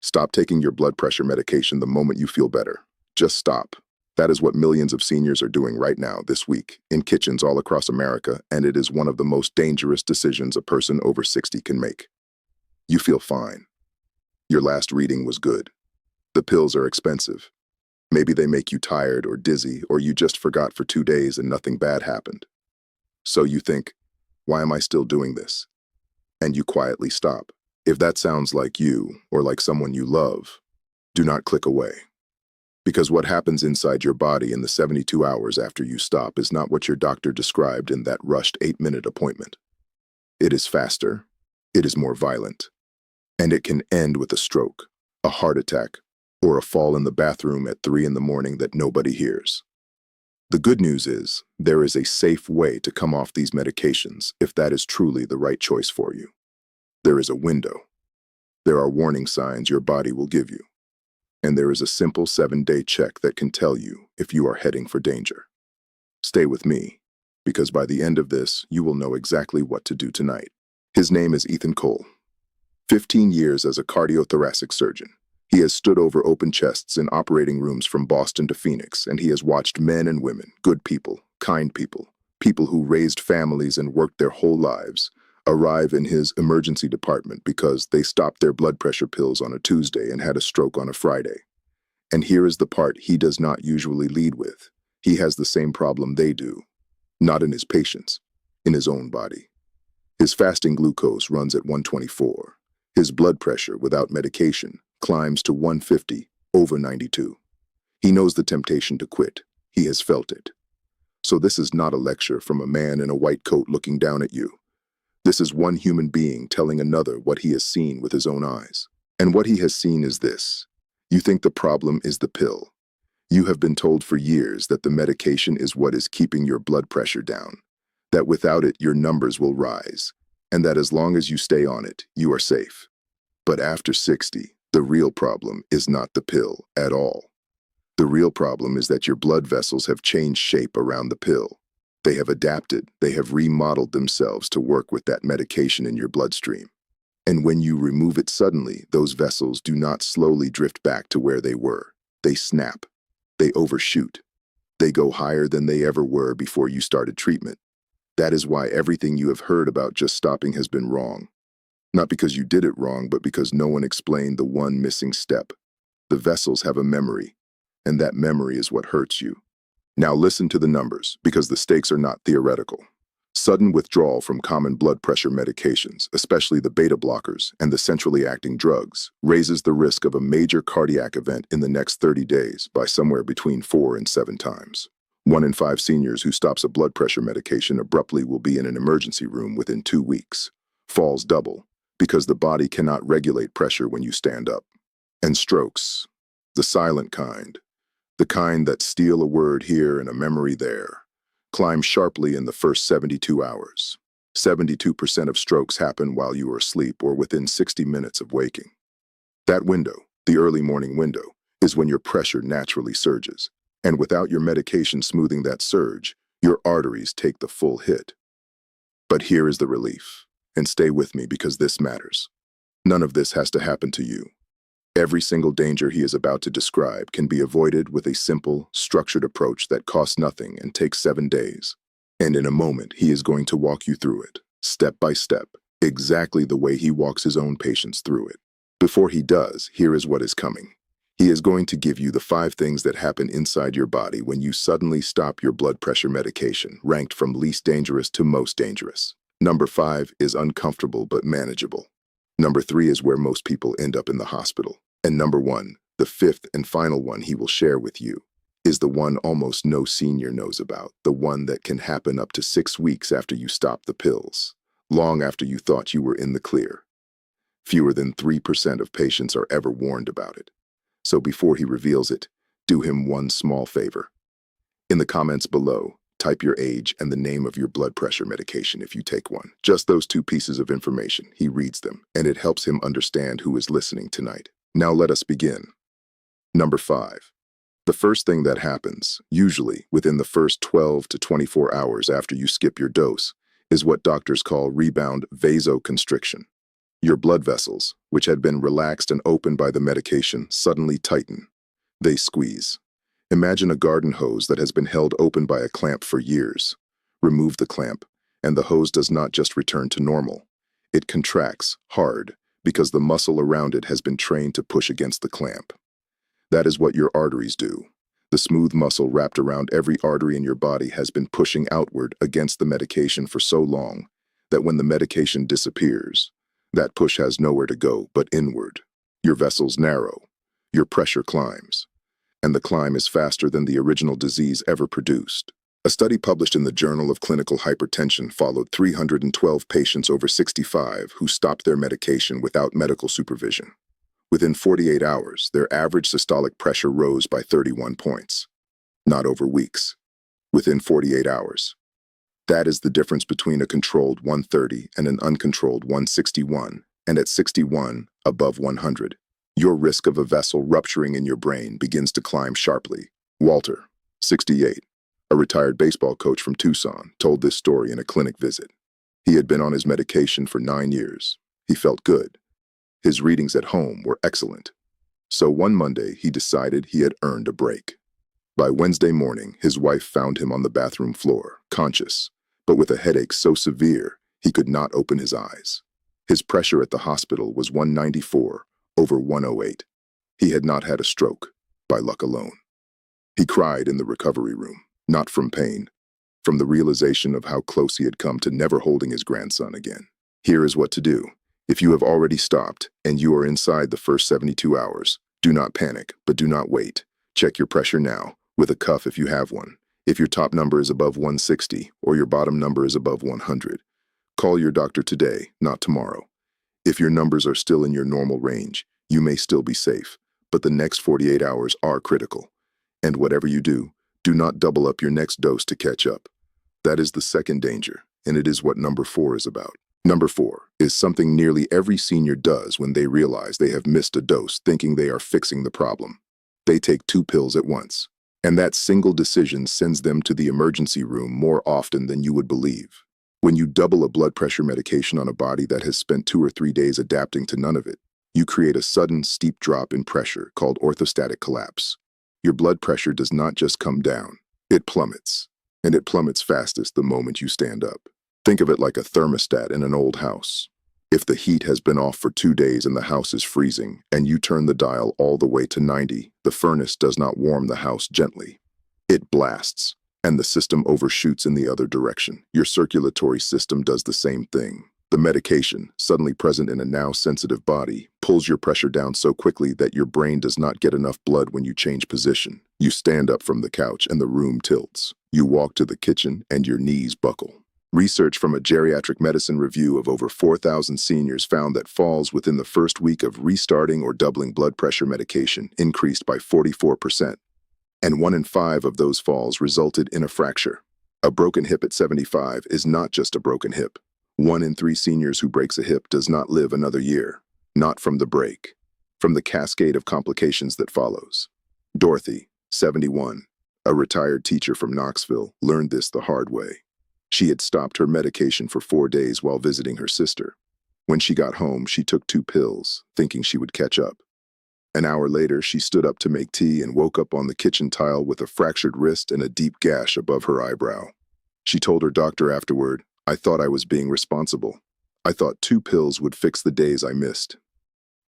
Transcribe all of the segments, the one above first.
Stop taking your blood pressure medication the moment you feel better. Just stop. That is what millions of seniors are doing right now, this week, in kitchens all across America, and it is one of the most dangerous decisions a person over 60 can make. You feel fine. Your last reading was good. The pills are expensive. Maybe they make you tired or dizzy, or you just forgot for 2 days and nothing bad happened. So you think, why am I still doing this? And you quietly stop. If that sounds like you, or like someone you love, do not click away. Because what happens inside your body in the 72 hours after you stop is not what your doctor described in that rushed 8-minute appointment. It is faster, it is more violent, and it can end with a stroke, a heart attack, or a fall in the bathroom at 3 in the morning that nobody hears. The good news is, there is a safe way to come off these medications if that is truly the right choice for you. There is a window. There are warning signs your body will give you. And there is a simple 7-day check that can tell you if you are heading for danger. Stay with me, because by the end of this, you will know exactly what to do tonight. His name is Ethan Cole. 15 years as a cardiothoracic surgeon. He has stood over open chests in operating rooms from Boston to Phoenix, and he has watched men and women, good people, kind people, people who raised families and worked their whole lives, arrive in his emergency department because they stopped their blood pressure pills on a Tuesday and had a stroke on a Friday. And here is the part he does not usually lead with. He has the same problem they do, not in his patients, in his own body. His fasting glucose runs at 124. His blood pressure without medication climbs to 150 over 92. He knows the temptation to quit. He has felt it. So this is not a lecture from a man in a white coat looking down at you. This is one human being telling another what he has seen with his own eyes. And what he has seen is this. You think the problem is the pill. You have been told for years that the medication is what is keeping your blood pressure down, that without it your numbers will rise, and that as long as you stay on it, you are safe. But after 60, the real problem is not the pill at all. The real problem is that your blood vessels have changed shape around the pill. They have adapted, they have remodeled themselves to work with that medication in your bloodstream. And when you remove it suddenly, those vessels do not slowly drift back to where they were. They snap. They overshoot. They go higher than they ever were before you started treatment. That is why everything you have heard about just stopping has been wrong. Not because you did it wrong, but because no one explained the one missing step. The vessels have a memory, and that memory is what hurts you. Now listen to the numbers, because the stakes are not theoretical. Sudden withdrawal from common blood pressure medications, especially the beta blockers and the centrally acting drugs, raises the risk of a major cardiac event in the next 30 days by somewhere between 4 and 7 times. 1 in 5 seniors who stops a blood pressure medication abruptly will be in an emergency room within 2 weeks. Falls double, because the body cannot regulate pressure when you stand up. And strokes, the silent kind, the kind that steal a word here and a memory there, climb sharply in the first 72 hours. 72% of strokes happen while you are asleep or within 60 minutes of waking. That window, the early morning window, is when your pressure naturally surges. And without your medication smoothing that surge, your arteries take the full hit. But here is the relief. And stay with me because this matters. None of this has to happen to you. Every single danger he is about to describe can be avoided with a simple, structured approach that costs nothing and takes 7 days. And in a moment, he is going to walk you through it, step by step, exactly the way he walks his own patients through it. Before he does, here is what is coming. He is going to give you the 5 things that happen inside your body when you suddenly stop your blood pressure medication, ranked from least dangerous to most dangerous. Number 5 is uncomfortable but manageable. Number 3 is where most people end up in the hospital. And number 1, the 5th and final one he will share with you, is the one almost no senior knows about, the one that can happen up to 6 weeks after you stop the pills, long after you thought you were in the clear. Fewer than 3% of patients are ever warned about it. So before he reveals it, do him one small favor. In the comments below, type your age and the name of your blood pressure medication if you take one. Just those 2 pieces of information. He reads them, and it helps him understand who is listening tonight. Now let us begin. Number 5. The first thing that happens, usually within the first 12 to 24 hours after you skip your dose, is what doctors call rebound vasoconstriction. Your blood vessels, which had been relaxed and opened by the medication, suddenly tighten. They squeeze. Imagine a garden hose that has been held open by a clamp for years. Remove the clamp, and the hose does not just return to normal. It contracts hard because the muscle around it has been trained to push against the clamp. That is what your arteries do. The smooth muscle wrapped around every artery in your body has been pushing outward against the medication for so long that when the medication disappears, that push has nowhere to go but inward. Your vessels narrow, your pressure climbs, and the climb is faster than the original disease ever produced. A study published in the Journal of Clinical Hypertension followed 312 patients over 65 who stopped their medication without medical supervision. Within 48 hours, their average systolic pressure rose by 31 points. Not over weeks. Within 48 hours. That is the difference between a controlled 130 and an uncontrolled 161, and at 61, above 100. Your risk of a vessel rupturing in your brain begins to climb sharply. Walter, 68, a retired baseball coach from Tucson, told this story in a clinic visit. He had been on his medication for 9 years. He felt good. His readings at home were excellent. So one Monday, he decided he had earned a break. By Wednesday morning, his wife found him on the bathroom floor, conscious, but with a headache so severe he could not open his eyes. His pressure at the hospital was 194 over 108. He had not had a stroke, by luck alone. He cried in the recovery room, not from pain, from the realization of how close he had come to never holding his grandson again. Here is what to do. If you have already stopped and you are inside the first 72 hours, do not panic, but do not wait. Check your pressure now, with a cuff if you have one. If your top number is above 160 or your bottom number is above 100, call your doctor today, not tomorrow. If your numbers are still in your normal range, you may still be safe, but the next 48 hours are critical. And whatever you do not double up your next dose to catch up. That is the second danger, and it is what number 4 is about. Number 4 is something nearly every senior does when they realize they have missed a dose thinking they are fixing the problem. They take 2 pills at once, and that single decision sends them to the emergency room more often than you would believe. When you double a blood pressure medication on a body that has spent 2 or 3 days adapting to none of it, you create a sudden, steep drop in pressure called orthostatic collapse. Your blood pressure does not just come down, it plummets, and it plummets fastest the moment you stand up. Think of it like a thermostat in an old house. If the heat has been off for 2 days and the house is freezing, and you turn the dial all the way to 90, the furnace does not warm the house gently. It blasts, and the system overshoots in the other direction. Your circulatory system does the same thing. The medication, suddenly present in a now sensitive body, pulls your pressure down so quickly that your brain does not get enough blood when you change position. You stand up from the couch and the room tilts. You walk to the kitchen and your knees buckle. Research from a geriatric medicine review of over 4,000 seniors found that falls within the first week of restarting or doubling blood pressure medication increased by 44%, and 1 in 5 of those falls resulted in a fracture. A broken hip at 75 is not just a broken hip. 1 in 3 seniors who breaks a hip does not live another year, not from the break, from the cascade of complications that follows. Dorothy, 71, a retired teacher from Knoxville, learned this the hard way. She had stopped her medication for 4 days while visiting her sister. When she got home, she took 2 pills, thinking she would catch up. An hour later, she stood up to make tea and woke up on the kitchen tile with a fractured wrist and a deep gash above her eyebrow. She told her doctor afterward, "I thought I was being responsible. I thought 2 pills would fix the days I missed.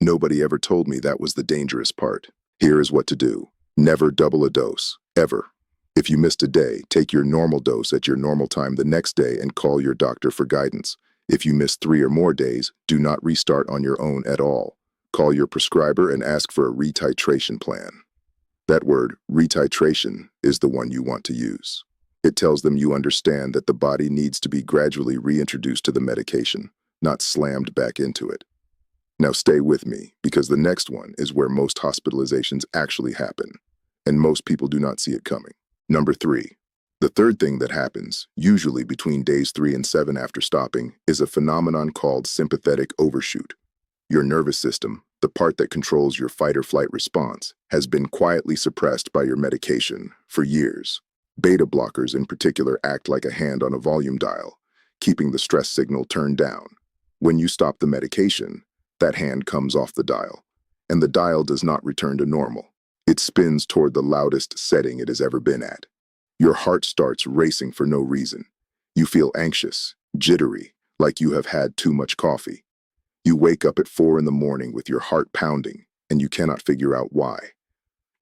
Nobody ever told me that was the dangerous part. Here is what to do. Never double a dose, ever. If you missed a day, take your normal dose at your normal time the next day and call your doctor for guidance. If you miss 3 or more days, do not restart on your own at all. Call your prescriber and ask for a retitration plan." That word, retitration, is the one you want to use. It tells them you understand that the body needs to be gradually reintroduced to the medication, not slammed back into it. Now stay with me, because the next one is where most hospitalizations actually happen, and most people do not see it coming. Number 3. The third thing that happens, usually between days 3 and 7 after stopping, is a phenomenon called sympathetic overshoot. Your nervous system, the part that controls your fight or flight response, has been quietly suppressed by your medication for years. Beta blockers in particular act like a hand on a volume dial, keeping the stress signal turned down. When you stop the medication, that hand comes off the dial, and the dial does not return to normal. It spins toward the loudest setting it has ever been at. Your heart starts racing for no reason. You feel anxious, jittery, like you have had too much coffee. You wake up at 4 in the morning with your heart pounding, and you cannot figure out why.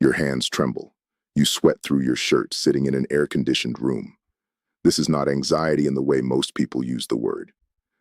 Your hands tremble. You sweat through your shirt sitting in an air-conditioned room. This is not anxiety in the way most people use the word.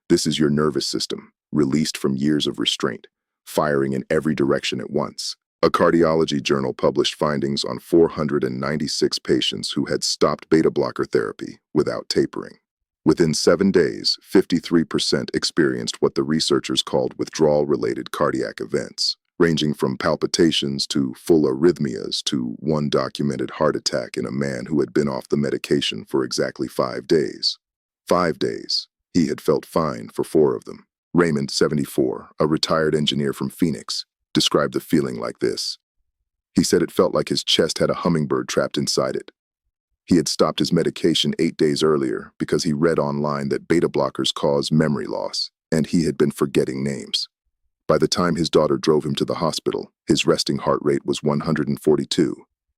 This is your nervous system, released from years of restraint, firing in every direction at once. A cardiology journal published findings on 496 patients who had stopped beta blocker therapy without tapering. Within 7 days, 53% experienced what the researchers called withdrawal-related cardiac events, ranging from palpitations to full arrhythmias to one documented heart attack in a man who had been off the medication for exactly 5 days. 5 days. He had felt fine for 4 of them. Raymond, 74, a retired engineer from Phoenix, described the feeling like this. He said it felt like his chest had a hummingbird trapped inside it. He had stopped his medication 8 days earlier because he read online that beta blockers cause memory loss, and he had been forgetting names. By the time his daughter drove him to the hospital, his resting heart rate was 142,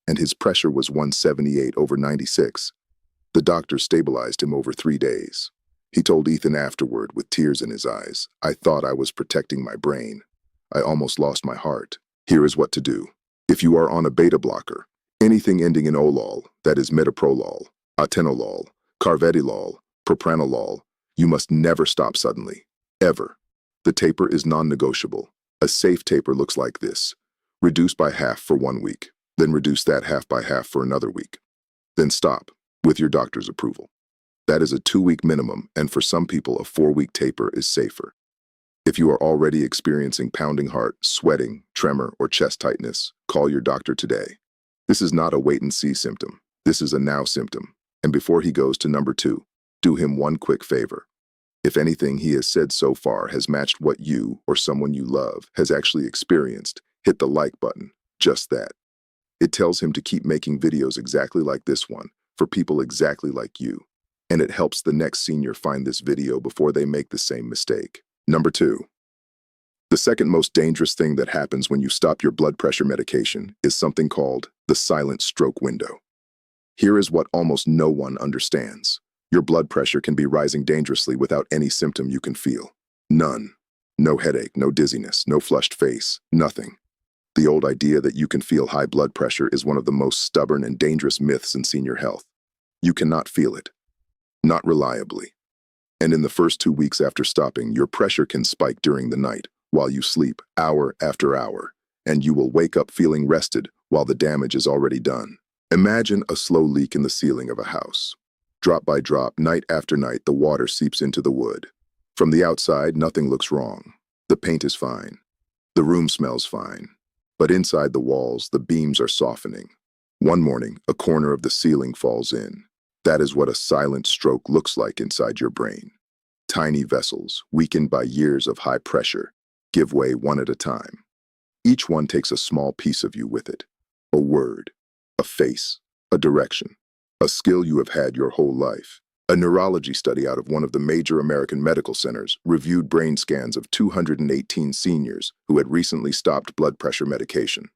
and his pressure was 178/96. The doctor stabilized him over 3 days. He told Ethan afterward, with tears in his eyes, "I thought I was protecting my brain. I almost lost my heart." Here is what to do. If you are on a beta blocker, anything ending in olol, that is metoprolol, atenolol, carvedilol, propranolol, you must never stop suddenly. Ever. The taper is non-negotiable. A safe taper looks like this. Reduce by half for 1 week, then reduce that half by half for another week. Then stop, with your doctor's approval. That is a 2-week minimum, and for some people, a 4-week taper is safer. If you are already experiencing pounding heart, sweating, tremor, or chest tightness, call your doctor today. This is not a wait-and-see symptom. This is a now symptom. And before he goes to number 2, do him one quick favor. If anything he has said so far has matched what you or someone you love has actually experienced, hit the like button. Just that. It tells him to keep making videos exactly like this one for people exactly like you. And it helps the next senior find this video before they make the same mistake. Number 2. The second most dangerous thing that happens when you stop your blood pressure medication is something called the silent stroke window. Here is what almost no one understands. Your blood pressure can be rising dangerously without any symptom you can feel. None. No headache, no dizziness, no flushed face, nothing. The old idea that you can feel high blood pressure is one of the most stubborn and dangerous myths in senior health. You cannot feel it. Not reliably. And in the first 2 weeks after stopping, your pressure can spike during the night, while you sleep, hour after hour, and you will wake up feeling rested while the damage is already done. Imagine a slow leak in the ceiling of a house. Drop by drop, night after night, the water seeps into the wood. From the outside, nothing looks wrong. The paint is fine. The room smells fine. But inside the walls, the beams are softening. One morning, a corner of the ceiling falls in. That is what a silent stroke looks like inside your brain. Tiny vessels, weakened by years of high pressure, give way one at a time. Each one takes a small piece of you with it. A word, a face, a direction, a skill you have had your whole life. A neurology study out of one of the major American medical centers reviewed brain scans of 218 seniors who had recently stopped blood pressure medication.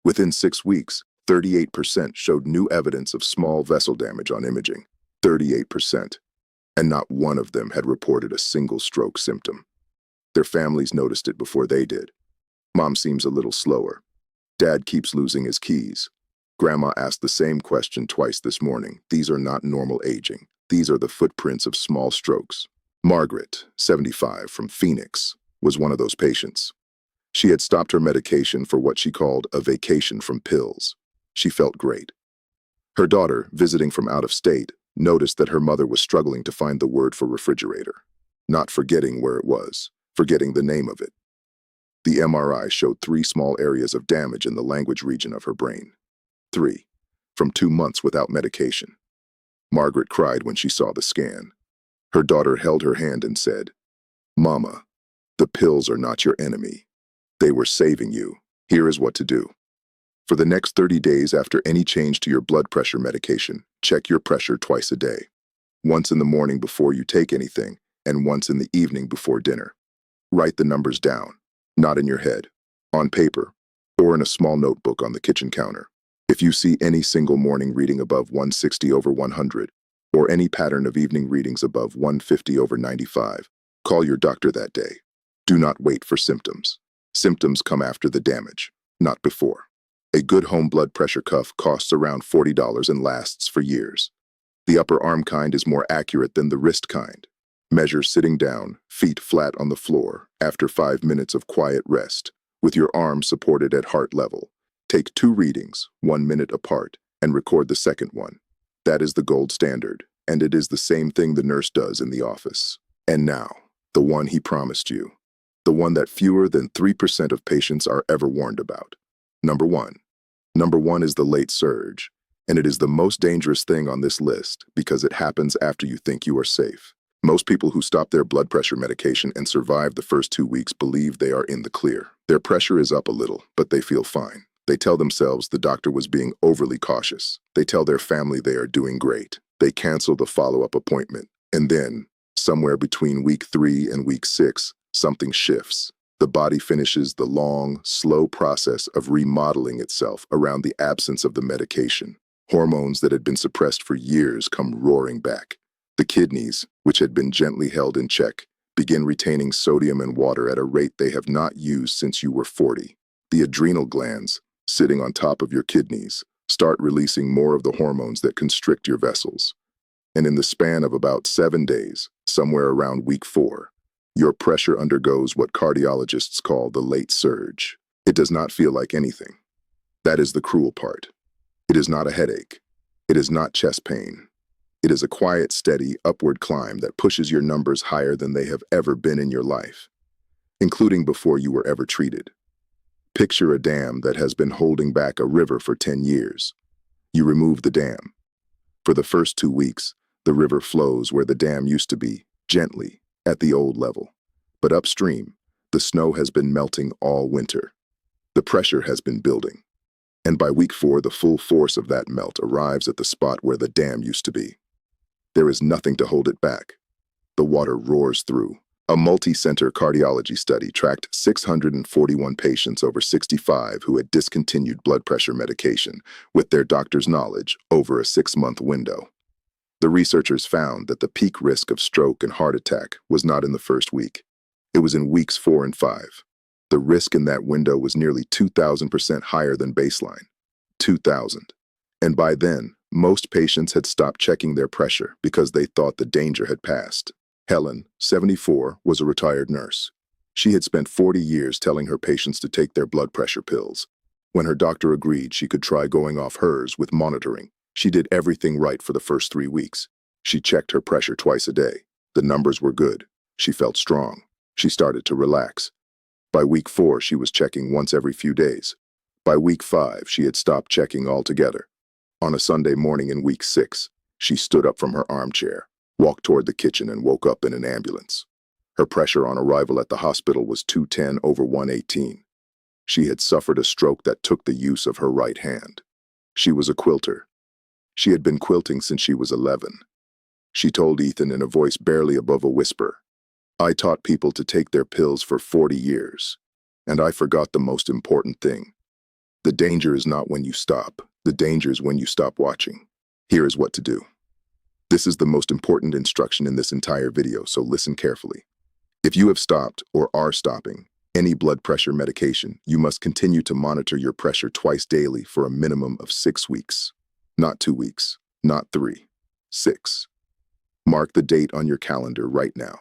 Within 6 weeks, 38% showed new evidence of small vessel damage on imaging. 38%. And not one of them had reported a single stroke symptom. Their families noticed it before they did. Mom seems a little slower. Dad keeps losing his keys. Grandma asked the same question twice this morning. These are not normal aging. These are the footprints of small strokes. Margaret, 75, from Phoenix, was one of those patients. She had stopped her medication for what she called a vacation from pills. She felt great. Her daughter, visiting from out of state, noticed that her mother was struggling to find the word for refrigerator, not forgetting where it was, forgetting the name of it. The MRI showed 3 small areas of damage in the language region of her brain. 3, from 2 months without medication. Margaret cried when she saw the scan. Her daughter held her hand and said, "Mama, the pills are not your enemy. They were saving you. Here is what to do. For the next 30 days after any change to your blood pressure medication, check your pressure twice a day. Once in the morning before you take anything, and once in the evening before dinner. Write the numbers down, not in your head, on paper, or in a small notebook on the kitchen counter. If you see any single morning reading above 160 over 100, or any pattern of evening readings above 150 over 95, call your doctor that day. Do not wait for symptoms. Symptoms come after the damage, not before. A good home blood pressure cuff costs around $40 and lasts for years. The upper arm kind is more accurate than the wrist kind. Measure sitting down, feet flat on the floor, after 5 minutes of quiet rest, with your arms supported at heart level. Take 2 readings, 1 minute apart, and record the second one. That is the gold standard, and it is the same thing the nurse does in the office. And now, the one he promised you. The one that fewer than 3% of patients are ever warned about. Number 1. Number 1 is the late surge, and it is the most dangerous thing on this list because it happens after you think you are safe. Most people who stop their blood pressure medication and survive the first 2 weeks believe they are in the clear. Their pressure is up a little, but they feel fine. They tell themselves the doctor was being overly cautious. They tell their family they are doing great. They cancel the follow-up appointment. And then, somewhere between week 3 and week 6, something shifts. The body finishes the long, slow process of remodeling itself around the absence of the medication. Hormones that had been suppressed for years come roaring back. The kidneys, which had been gently held in check, begin retaining sodium and water at a rate they have not used since you were 40. The adrenal glands, sitting on top of your kidneys, start releasing more of the hormones that constrict your vessels. And in the span of about 7 days, somewhere around week 4, your pressure undergoes what cardiologists call the late surge. It does not feel like anything. That is the cruel part. It is not a headache. It is not chest pain. It is a quiet, steady, upward climb that pushes your numbers higher than they have ever been in your life, including before you were ever treated. Picture a dam that has been holding back a river for 10 years. You remove the dam. For the first 2 weeks, the river flows where the dam used to be, gently, at the old level. But upstream, the snow has been melting all winter. The pressure has been building. And by week 4, the full force of that melt arrives at the spot where the dam used to be. There is nothing to hold it back. The water roars through. A multi-center cardiology study tracked 641 patients over 65 who had discontinued blood pressure medication, with their doctor's knowledge, over a 6-month window. The researchers found that the peak risk of stroke and heart attack was not in the first week. It was in weeks 4 and 5. The risk in that window was nearly 2,000% higher than baseline. 2,000. And by then, most patients had stopped checking their pressure because they thought the danger had passed. Helen, 74, was a retired nurse. She had spent 40 years telling her patients to take their blood pressure pills. When her doctor agreed she could try going off hers with monitoring, she did everything right for the first 3 weeks. She checked her pressure twice a day. The numbers were good. She felt strong. She started to relax. By week 4, she was checking once every few days. By week 5, she had stopped checking altogether. On a Sunday morning in week 6, she stood up from her armchair, walked toward the kitchen, and woke up in an ambulance. Her pressure on arrival at the hospital was 210 over 118. She had suffered a stroke that took the use of her right hand. She was a quilter. She had been quilting since she was 11. She told Ethan in a voice barely above a whisper, "I taught people to take their pills for 40 years, and I forgot the most important thing. The danger is not when you stop. The danger is when you stop watching. Here is what to do." This is the most important instruction in this entire video, so listen carefully. If you have stopped or are stopping any blood pressure medication, you must continue to monitor your pressure twice daily for a minimum of 6 weeks. Not 2 weeks, not 3, 6. Mark the date on your calendar right now.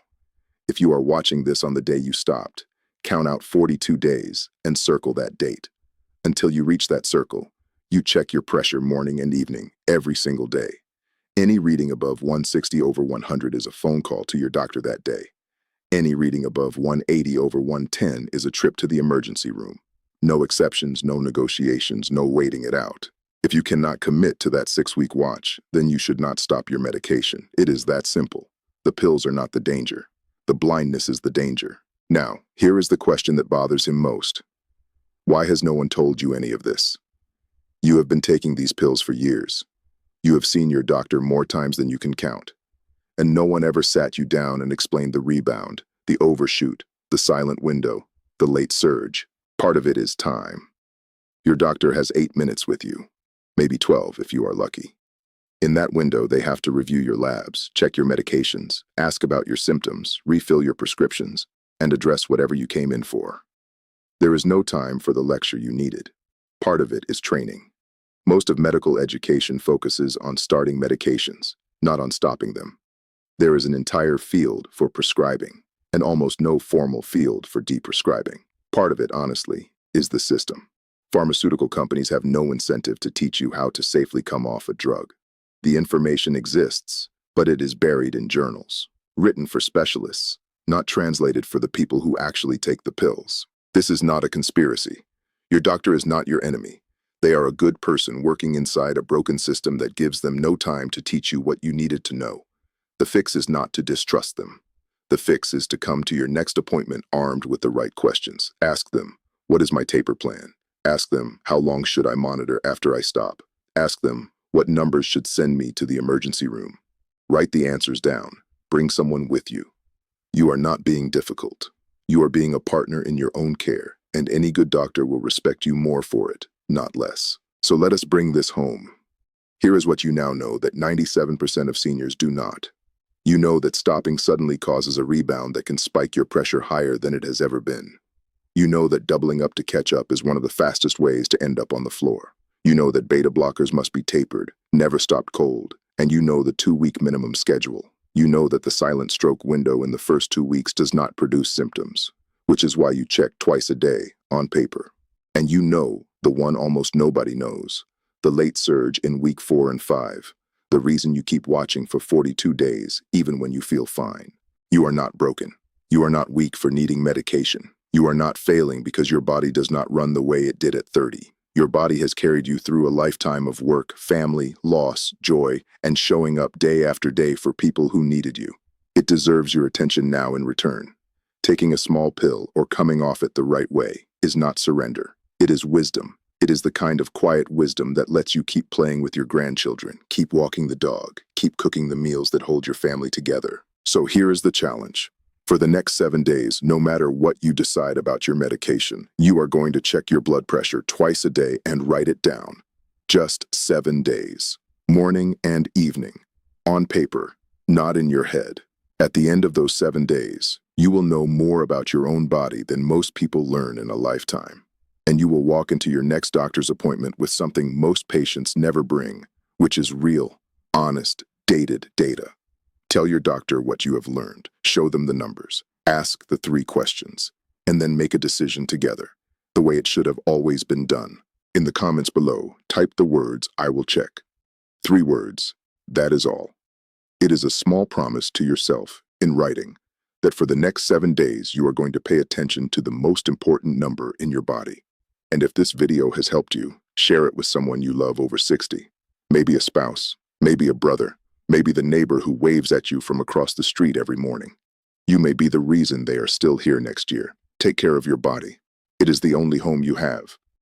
If you are watching this on the day you stopped, count out 42 days and circle that date. Until you reach that circle, you check your pressure morning and evening every single day. Any reading above 160 over 100 is a phone call to your doctor that day. Any reading above 180 over 110 is a trip to the emergency room. No exceptions, no negotiations, no waiting it out. If you cannot commit to that 6-week watch, then you should not stop your medication. It is that simple. The pills are not the danger. The blindness is the danger. Now, here is the question that bothers him most. Why has no one told you any of this? You have been taking these pills for years. You have seen your doctor more times than you can count. and no one ever sat you down and explained the rebound, the overshoot, the silent window, the late surge. Part of it is time. Your doctor has 8 minutes with you, maybe 12 if you are lucky. In that window, they have to review your labs, check your medications, ask about your symptoms, refill your prescriptions, and address whatever you came in for. There is no time for the lecture you needed. Part of it is training. Most of medical education focuses on starting medications, not on stopping them. There is an entire field for prescribing, and almost no formal field for deprescribing. Part of it, honestly, is the system. Pharmaceutical companies have no incentive to teach you how to safely come off a drug. The information exists, but it is buried in journals, written for specialists, not translated for the people who actually take the pills. This is not a conspiracy. Your doctor is not your enemy. They are a good person working inside a broken system that gives them no time to teach you what you needed to know. The fix is not to distrust them. The fix is to come to your next appointment armed with the right questions. Ask them, what is my taper plan? Ask them, how long should I monitor after I stop? Ask them, what numbers should send me to the emergency room? Write the answers down. Bring someone with you. You are not being difficult. You are being a partner in your own care, and any good doctor will respect you more for it, not less. So let us bring this home. Here is what you now know that 97% of seniors do not. You know that stopping suddenly causes a rebound that can spike your pressure higher than it has ever been. You know that doubling up to catch up is one of the fastest ways to end up on the floor. You know that beta blockers must be tapered, never stopped cold, and you know the 2-week minimum schedule. You know that the silent stroke window in the first 2 weeks does not produce symptoms, which is why you check twice a day on paper. And you know the one almost nobody knows, the late surge in week 4 and 5, the reason you keep watching for 42 days even when you feel fine. You are not broken. You are not weak for needing medication. You are not failing because your body does not run the way it did at 30. Your body has carried you through a lifetime of work, family, loss, joy, and showing up day after day for people who needed you. It deserves your attention now in return. Taking a small pill or coming off it the right way is not surrender. It is wisdom. It is the kind of quiet wisdom that lets you keep playing with your grandchildren, keep walking the dog, keep cooking the meals that hold your family together. So here is the challenge. For the next 7 days, no matter what you decide about your medication, you are going to check your blood pressure twice a day and write it down. Just 7 days. Morning and evening. On paper, not in your head. At the end of those 7 days, you will know more about your own body than most people learn in a lifetime. And you will walk into your next doctor's appointment with something most patients never bring, which is real, honest, dated data. Tell your doctor what you have learned, show them the numbers, ask the 3 questions, and then make a decision together, the way it should have always been done. In the comments below, type the words, I will check. 3 words, that is all. It is a small promise to yourself, in writing, that for the next 7 days you are going to pay attention to the most important number in your body. And if this video has helped you, share it with someone you love over 60. Maybe a spouse, maybe a brother, maybe the neighbor who waves at you from across the street every morning. You may be the reason they are still here next year. Take care of your body. It is the only home you have.